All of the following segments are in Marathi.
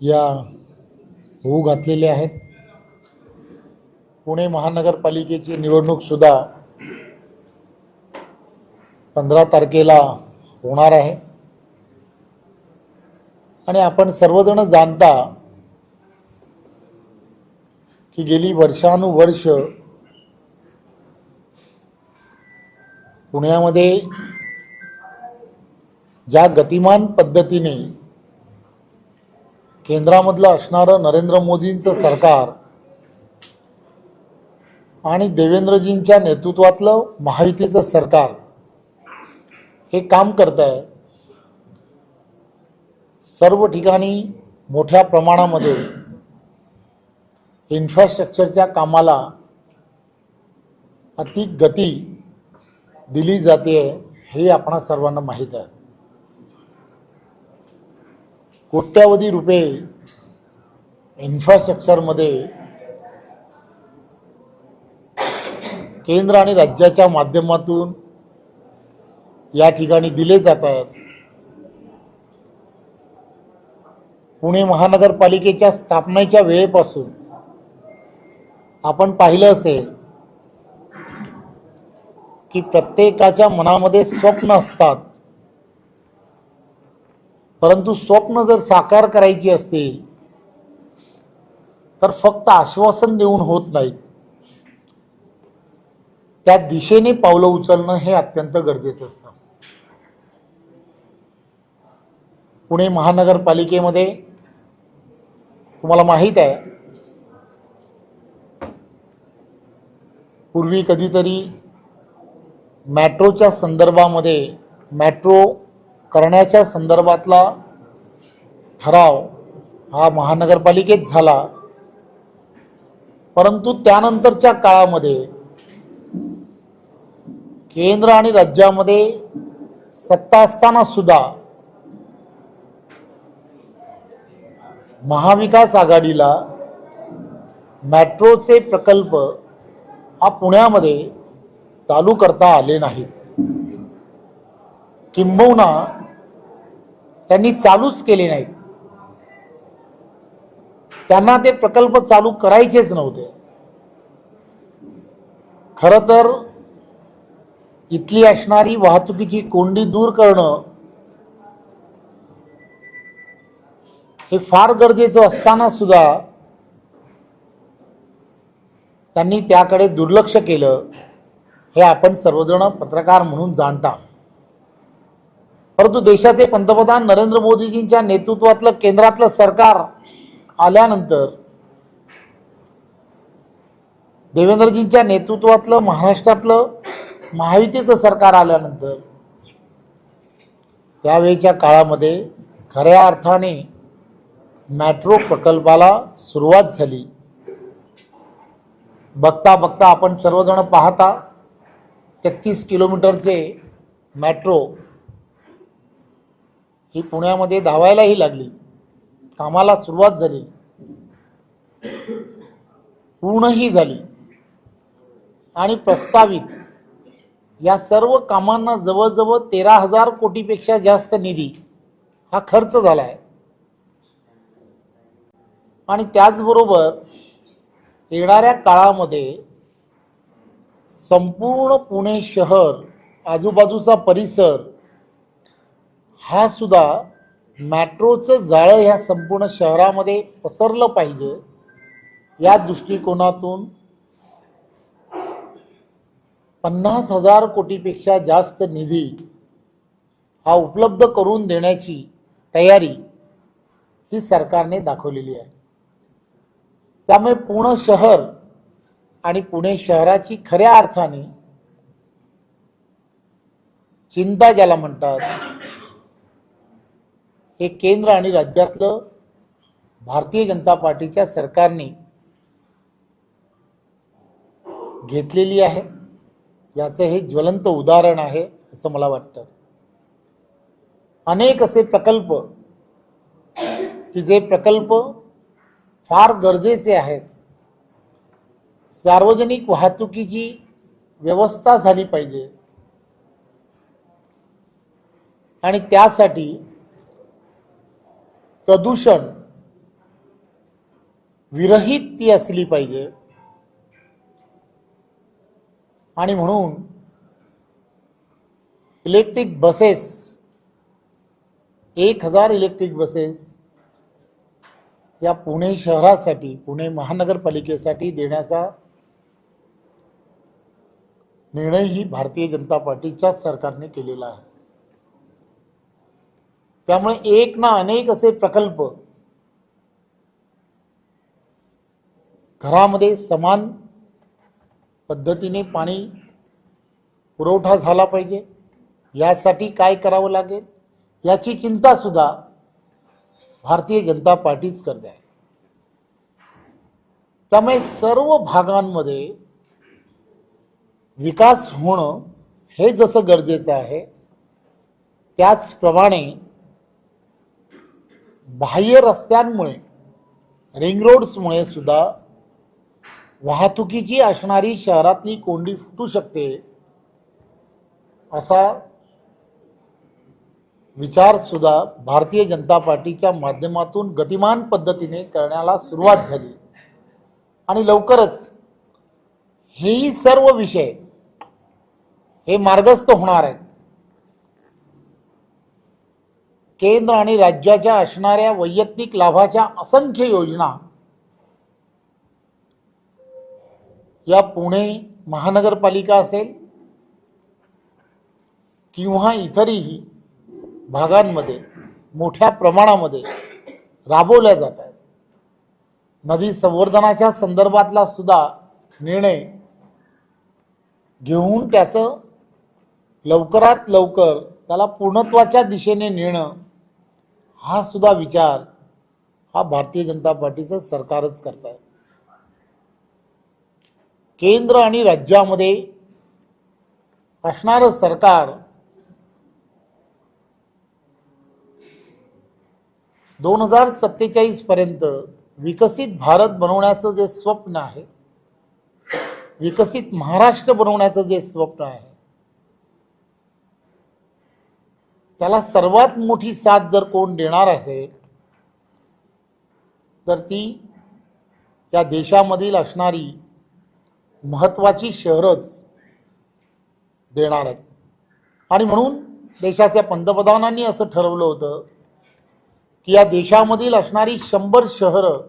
या होऊ घातलेले आहेत. पुणे महानगरपालिकेची निवडणूक सुद्धा 15 तारखेला होणार आहे आणि आपण सर्वजण जाणता की गेली वर्षानुवर्ष पुण्यामध्ये ज्या गतिमान पद्धतीने केंद्रामधलं असणारं नरेंद्र मोदींचं सरकार आणि देवेंद्रजींच्या नेतृत्वातलं महायुतीचं सरकार हे काम करत आहे, सर्व ठिकाणी मोठ्या प्रमाणामध्ये इन्फ्रास्ट्रक्चरच्या कामाला अति गती दिली जाते हे आपणा सर्वांना माहीत आहे. कोट्यावधी रुपये इन्फ्रास्ट्रक्चरमध्ये केंद्र आणि राज्याच्या माध्यमातून या ठिकाणी दिले जात आहेत. पुणे महानगरपालिकेच्या स्थापनेच्या वेळेपासून आपण पाहिलं असेल की प्रत्येकाच्या मनामध्ये स्वप्न असतात, परंतु स्वप्न जर साकार करायची असतील तर फक्त आश्वासन देऊन होत नाहीत, त्या दिशेने पावलं उचलणं हे अत्यंत गरजेचं असतं. पुणे महानगरपालिकेमध्ये तुम्हाला माहीत आहे, पूर्वी कधीतरी मेट्रोच्या संदर्भामध्ये मेट्रो करण्याच्या संदर्भातला ठराव हा महानगरपालिकेत झाला, परंतु त्यानंतरच्या काळामध्ये केंद्र आणि राज्यामध्ये सत्ता असताना सुद्धा महाविकास आघाडीला मेट्रोचे प्रकल्प हा पुण्यामध्ये चालू करता आले नाहीत. किंबहुना त्यांनी चालूच केले नाहीत. त्यांना ते प्रकल्प चालू करायचेच नव्हते. खरं तर इथली असणारी वाहतुकीची कोंडी दूर करणं हे फार गरजेचं असताना सुद्धा त्यांनी त्याकडे दुर्लक्ष केलं हे आपण सर्वजण पत्रकार म्हणून जाणता. परंतु देशाचे पंतप्रधान नरेंद्र मोदीजींच्या नेतृत्वातलं केंद्रातलं सरकार आल्यानंतर, देवेंद्रजींच्या नेतृत्वातलं महाराष्ट्रातलं महायुतीचं सरकार आल्यानंतर त्यावेळच्या काळामध्ये खऱ्या अर्थाने मेट्रो प्रकल्पाला सुरुवात झाली. बघता बघता आपण सर्वजण पाहता 33 किलोमीटरचे मेट्रो ही पुण्यामध्ये धावायलाही लागली, कामाला सुरुवात झाली, पूर्णही झाली आणि प्रस्तावित या सर्व कामांना जवळजवळ 13,000 कोटीपेक्षा जास्त निधी हा खर्च झाला आहे. आणि त्याचबरोबर येणाऱ्या काळामध्ये संपूर्ण पुणे शहर, आजूबाजूचा परिसर हा सुद्धा मेट्रोचं जाळं ह्या संपूर्ण शहरामध्ये पसरलं पाहिजे, या दृष्टिकोनातून 50,000 कोटीपेक्षा जास्त निधी हा उपलब्ध करून देण्याची तयारी ही सरकारने दाखवलेली आहे. त्यामुळे पुणे शहर आणि पुणे शहराची खऱ्या अर्थाने चिंता ज्याला म्हणतात, हे केंद्र आणि राज्यातलं भारतीय जनता पार्टीच्या सरकारने घेतलेली आहे. याचं हे ज्वलंत उदाहरण आहे असं मला वाटतं. अनेक असे प्रकल्प की जे प्रकल्प फार गरजेचे आहेत. सार्वजनिक वाहतुकीची व्यवस्था झाली पाहिजे आणि त्यासाठी प्रदूषण विरहित ती असली पाहिजे आणि म्हणून इलेक्ट्रिक बसेस 1000 इलेक्ट्रिक बसेस या पुणे शहरासाठी, पुणे महानगरपालिकेसाठी देण्याचा निर्णय ही भारतीय जनता पार्टीच्या सरकारने केलेला आहे. त्यामुळे एक ना अनेक असे प्रकल्प घरामध्ये समान पद्धतीने पाणी पुरवठा झाला पाहिजे, यासाठी काय करावं लागेल याची चिंता सुद्धा भारतीय जनता पार्टीच करते आहे. त्यामुळे सर्व भागांमध्ये विकास होणं हे जसं गरजेचं आहे, त्याचप्रमाणे बाह्य रस्त्यांमुळे, रिंग रोड्समुळे सुद्धा वाहतुकीची असणारी शहरातली कोंडी फुटू शकते, असा विचार सुद्धा भारतीय जनता पार्टीच्या माध्यमातून गतिमान पद्धतीने करण्याला सुरुवात झाली आणि लवकरच हेही सर्व विषय हे मार्गस्थ होणार आहेत. केंद्र आणि राज्याच्या असणाऱ्या वैयक्तिक लाभाच्या असंख्य योजना या पुणे महानगरपालिका असेल किंवा इतरही भागांमध्ये मोठ्या प्रमाणामध्ये राबवल्या जात आहेत. नदी संवर्धनाच्या संदर्भातला सुद्धा निर्णय घेऊन त्याचं लवकरात लवकर त्याला पूर्णत्वाच्या दिशेने नेणं हा सुद्धा विचार हा भारतीय जनता पार्टीचं सरकारच करत आहे. केंद्र आणि राज्यामध्ये असणारं सरकार 2047 पर्यंत विकसित भारत बनवण्याचं जे स्वप्न आहे, विकसित महाराष्ट्र बनवण्याचं जे स्वप्न आहे, त्याला सर्वात मोठी साथ जर कोण देणार असेल तर ती या देशामधील असणारी महत्त्वाची शहरच देणार आहेत. आणि म्हणून देशाच्या पंतप्रधानांनी असं ठरवलं होतं की या देशामधील असणारी 100 शहरं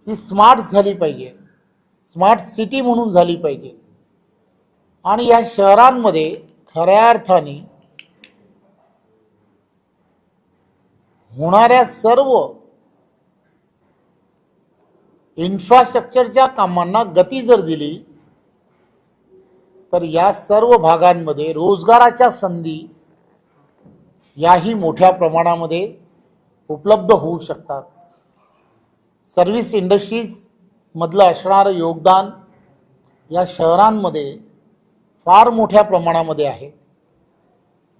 ही स्मार्ट झाली पाहिजे, स्मार्ट सिटी म्हणून झाली पाहिजे. आणि या शहरांमध्ये खऱ्या अर्थाने होणाऱ्या सर्व इन्फ्रास्ट्रक्चरच्या कामांना गती जर दिली तर या सर्व भागांमध्ये रोजगाराच्या संधी याही मोठ्या प्रमाणामध्ये उपलब्ध होऊ शकतात. सर्व्हिस इंडस्ट्रीज मधलं असणारं योगदान या शहरांमध्ये फार मोठ्या प्रमाणामध्ये आहे.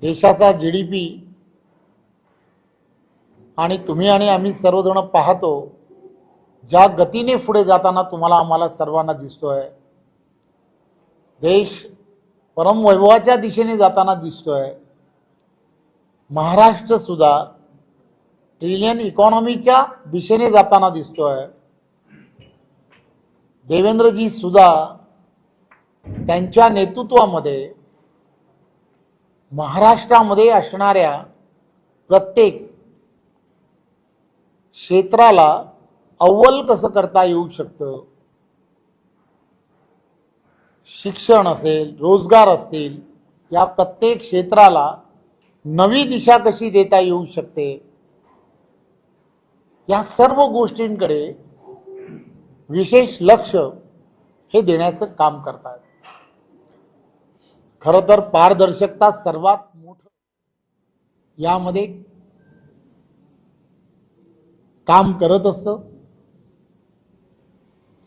देशाचा GDP आणि तुम्ही आणि आम्ही सर्वजण पाहतो ज्या गतीने पुढे जाताना तुम्हाला आम्हाला सर्वांना दिसतोय. देश परमवैभवाच्या दिशेने जाताना दिसतोय. महाराष्ट्र सुद्धा ट्रिलियन इकॉनॉमीच्या दिशेने जाताना दिसतोय. देवेंद्रजी सुद्धा त्यांच्या नेतृत्वामध्ये महाराष्ट्रामध्ये असणाऱ्या प्रत्येक क्षेत्राला अव्वल कसं करता येऊ शकतं, शिक्षण असेल, रोजगार असतील, या प्रत्येक क्षेत्राला नवी दिशा कशी देता येऊ शकते, या सर्व गोष्टींकडे विशेष लक्ष हे देण्याचं काम करतात. खरं तर पारदर्शकता सर्वात मोठं यामध्ये काम करत असतं.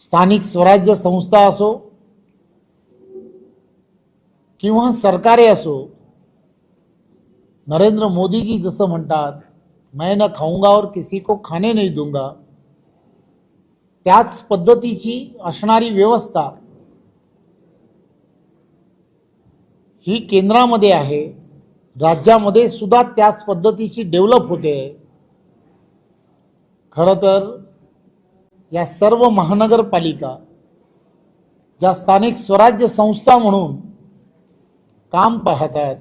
स्थानिक स्वराज्य संस्था असो किंवा सरकारे असो, नरेंद्र मोदी जी जसं म्हणतात, मैं न खाऊंगा और किसी को खाने नहीं दूंगा, त्याच पद्धतीची असणारी व्यवस्था ही केंद्रामध्ये आहे. राज्यामध्ये सुद्धा त्याच पद्धतीची डेव्हलप होते. खरं तर या सर्व महानगरपालिका ज्या स्थानिक स्वराज्य संस्था म्हणून काम पाहतात,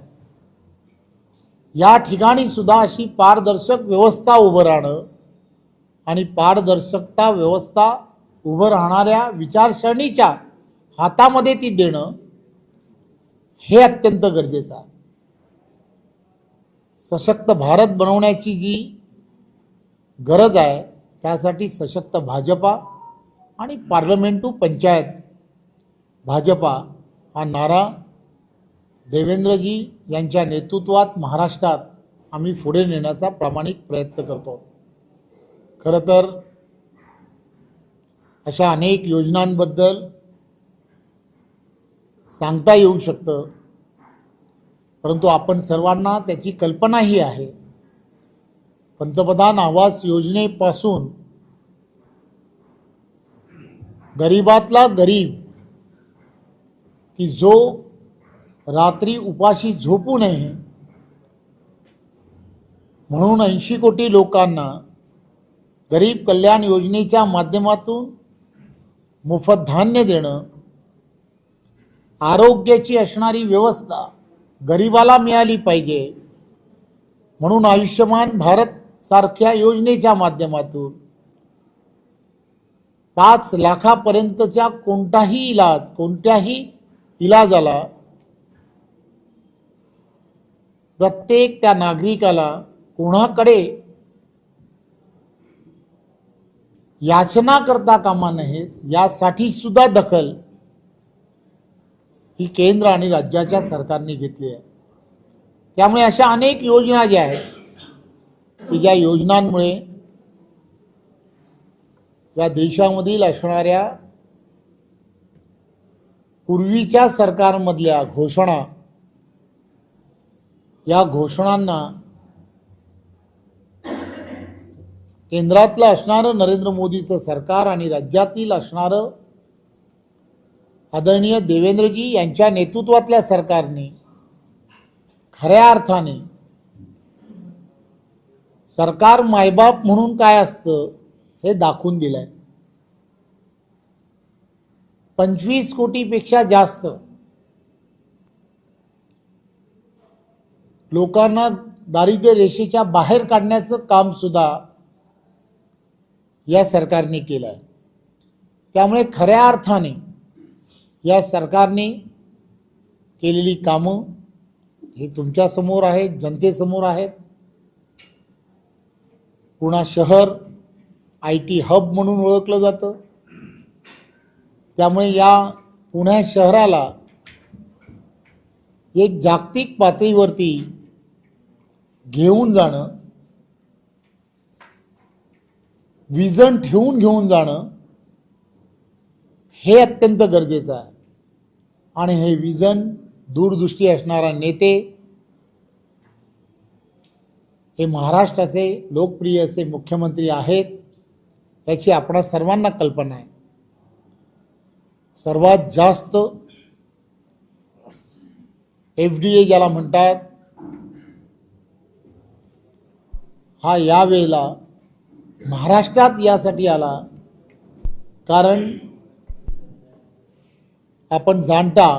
या ठिकाणी सुद्धा अशी पारदर्शक व्यवस्था उभं राहणं आणि पारदर्शकता व्यवस्था उभं राहणाऱ्या विचारसरणीच्या हातामध्ये ती देणं हे अत्यंत गरजेचं आहे. सशक्त भारत बनवण्याची जी गरज आहे त्यासाठी सशक्त भाजपा आणि पार्लमेंट टू पंचायत भाजपा हा नारा देवेंद्रजी यांच्या नेतृत्वात महाराष्ट्रात आम्ही पुढे नेण्याचा प्रामाणिक प्रयत्न करतो. खरं तर अशा अनेक योजनांबद्दल सांगता येऊ शकतं, परंतु आपण सर्वांना त्याची कल्पनाही आहे. पंतप्रधान आवास योजनेपासून गरीबातला गरीब की जो रात्री उपाशी झोपू नये म्हणून 80 कोटी लोकांना गरीब कल्याण योजनेच्या माध्यमातून मोफत धान्य देणं, आरोग्याची असणारी व्यवस्था गरीबाला मिळाली पाहिजे म्हणून आयुष्यमान भारत सारख्या योजनेच्या माध्यमातून 5 लाखापर्यंतच्या कोणत्याही इलाजाला प्रत्येक त्या नागरिकाला कोणाकडे याचना करता कामा नयेत यासाठी सुद्धा दखल ही केंद्र आणि राज्याच्या सरकारने घेतली आहे. त्यामुळे अशा अनेक योजना ज्या आहेत की ज्या योजनांमुळे या देशामधील असणाऱ्या पूर्वीच्या सरकारमधल्या घोषणा, या घोषणांना केंद्रातलं असणारं नरेंद्र मोदीचं सरकार आणि राज्यातील असणारं आदरणीय देवेंद्रजी यांच्या नेतृत्वातल्या सरकारने खऱ्या अर्थाने सरकार मायबाप म्हणून काय असतं हे दाखवून दिलंय. 25 कोटीपेक्षा जास्त लोकांना दारिद्र्य रेषेच्या बाहेर काढण्याचं काम सुद्धा या सरकारने केलं आहे. त्यामुळे खऱ्या अर्थाने या सरकारने केलेली कामं हे तुमच्यासमोर आहेत, जनतेसमोर आहेत. पुणे शहर IT हब म्हणून ओळखलं जातं. त्यामुळे या पुणे शहराला एक जागतिक पातळीवरती घेऊन जाणं, विजन ठेवून घेऊन जाणं हे अत्यंत गरजेचं आहे. आणि हे विजन दूरदृष्टी असणारा नेते हे महाराष्ट्राचे लोकप्रिय असे मुख्यमंत्री आहेत याची आपणा सर्वांना कल्पना आहे. सर्वात जास्त FDA ज्याला म्हणतात हा यावेळेला महाराष्ट्रात यासाठी आला कारण आपण जाणता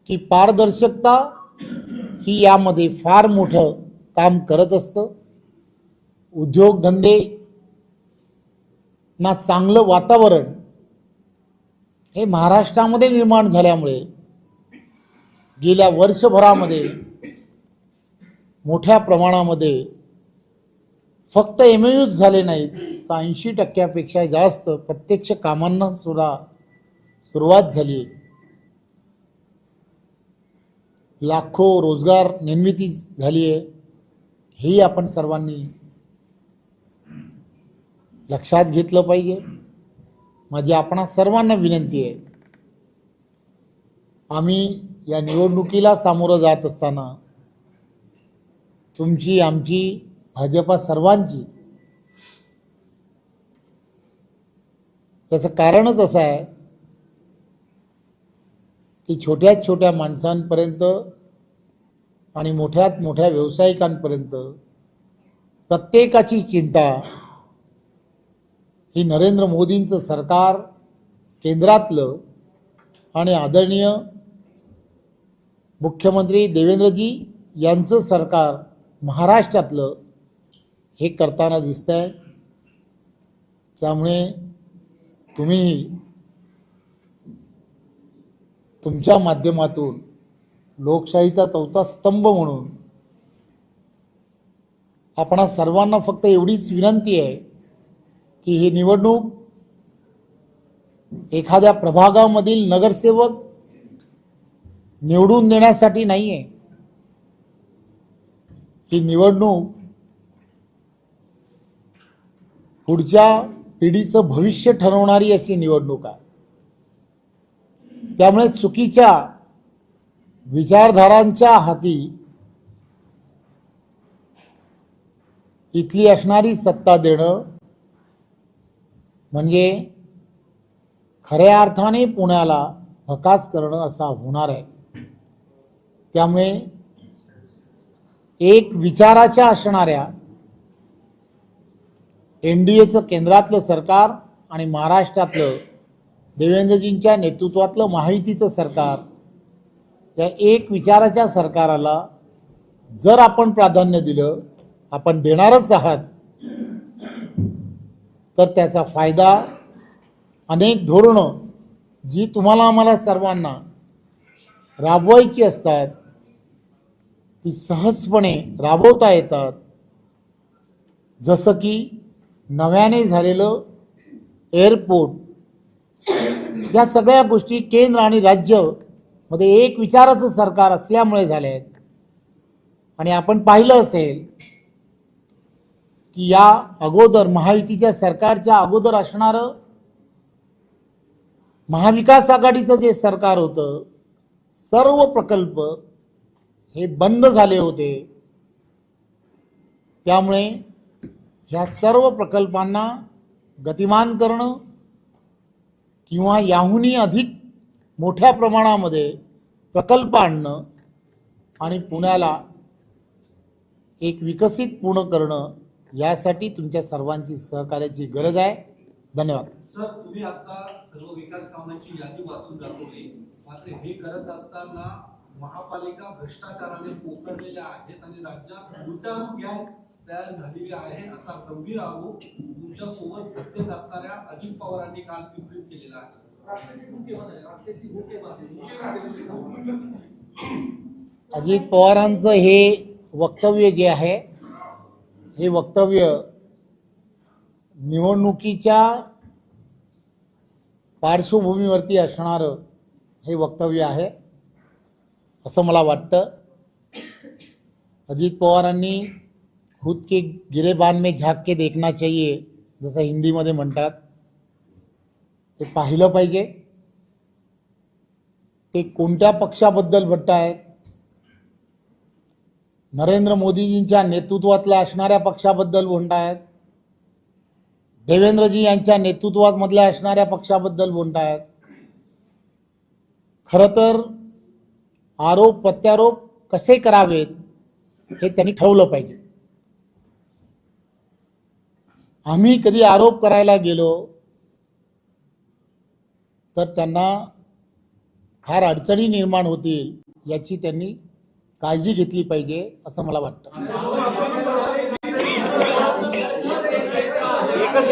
की पारदर्शकता ही यामध्ये फार मोठं काम करत असतं. उद्योगधंदे ना चांगलं वातावरण हे महाराष्ट्रामध्ये निर्माण झाल्यामुळे गेल्या वर्षभरामध्ये मोठ्या प्रमाणामध्ये फक्त MOUच झाले नाहीत तर 80% जास्त प्रत्यक्ष कामांना सुद्धा सुरुवात झाली. लाखो रोजगार निर्मिती झाली आहे. हेही आपण सर्वांनी लक्षात घेतलं पाहिजे. माझी आपणा सर्वांना विनंती आहे, आम्ही या निवडणुकीला सामोरं जात असताना तुमची, आमची, भाजपा सर्वांची त्याचं कारणच असं आहे की छोट्यात छोट्या माणसांपर्यंत आणि मोठ्यात मोठ्या व्यावसायिकांपर्यंत प्रत्येकाची चिंता ही नरेंद्र मोदींचं सरकार केंद्रातलं आणि आदरणीय मुख्यमंत्री देवेंद्रजी यांचं सरकार महाराष्ट्रातलं हे करताना दिसतंय। त्यामुळे तुम्ही तुमच्या माध्यमातून लोकशाहीचा चौथा स्तंभ म्हणून आपणा सर्वांना फक्त एवढीच विनंती आहे की ही निवडणूक एखाद्या प्रभागामधील नगरसेवक निवडून देण्यासाठी नाही आहे। ही निवडणूक पुढच्या पिढीचं भविष्य ठरवणारी अशी निवडणूक आहे। त्यामुळे चुकीच्या विचारधारांच्या हाती इथली असणारी सत्ता देणं म्हणजे खऱ्या अर्थाने पुण्याला भकास करणं असा होणार आहे। त्यामुळे एक विचाराच्या असणाऱ्या एनडीएचं केंद्रातलं सरकार आणि महाराष्ट्रातलं देवेंद्रजींच्या नेतृत्वातलं महायुतीचं सरकार, या एक विचाराच्या सरकाराला जर आपण प्राधान्य दिलं, आपण देणारच आहात, तर त्याचा फायदा अनेक धोरणं जी तुम्हाला आम्हाला सर्वांना राबवायची असतात ती सहजपणे राबवता येतात। जसं की नव्याने झालेलं एअरपोर्ट, या सगळ्या गोष्टी केंद्र आणि राज्य मध्ये एक विचाराचं सरकार असल्यामुळे झाले आहेत। आणि आपण पाहिलं असेल की या अगोदर महायुतीच्या सरकारच्या अगोदर असणारं महाविकास आघाडीचं जे सरकार होतं, सर्व प्रकल्प हे बंद झाले होते। त्यामुळे ह्या सर्व प्रकल्पांना गतिमान करणं किंवा याहूनही अधिक मोठ्या प्रमाणामध्ये प्रकल्प आणणं आणि पुण्याला एक विकसित पूर्ण करणं, यासाठी तुमच्या सर्वांची सहकार्याची गरज आहे। धन्यवाद। सर, तुम्ही आता सर्व विकास कामांची यादी वाचून दाखवली, मात्र हे करत असताना महापालिका भ्रष्टाचाराने पोखरलेल्या आहेत आणि राज्यात विचारू गँग तयार झालेली आहे असा गंभीर आरोप तुमच्या सोबत सत्तेत असणाऱ्या अजित पवारांनी काल पिंपरीत केलेला आहे। अजित पवारांचं हे वक्तव्य जे आहे, हे वक्तव्य निवडणुकीच्या पार्श्वभूमीवरती असणारं हे वक्तव्य आहे असं मला वाटतं। अजित पवारांनी खुद के गिरेबान में झाँक के देखना चाहिए जसं हिंदीमध्ये म्हणतात, ते पाहिलं पाहिजे। ते कोणत्या पक्षाबद्दल म्हणतायत? नरेंद्र मोदीजींच्या नेतृत्वातल्या असणाऱ्या पक्षाबद्दल म्हणतायत, देवेंद्रजी यांच्या नेतृत्वामधल्या असणाऱ्या पक्षाबद्दल म्हणतायत। खरं तर आरोप प्रत्यारोप कसे करावेत हे त्यांनी ठरवलं पाहिजे। आम्ही कधी आरोप करायला गेलो तर त्यांना फार अडचणी निर्माण होतील याची त्यांनी काळजी घेतली पाहिजे असं मला वाटतं। एकच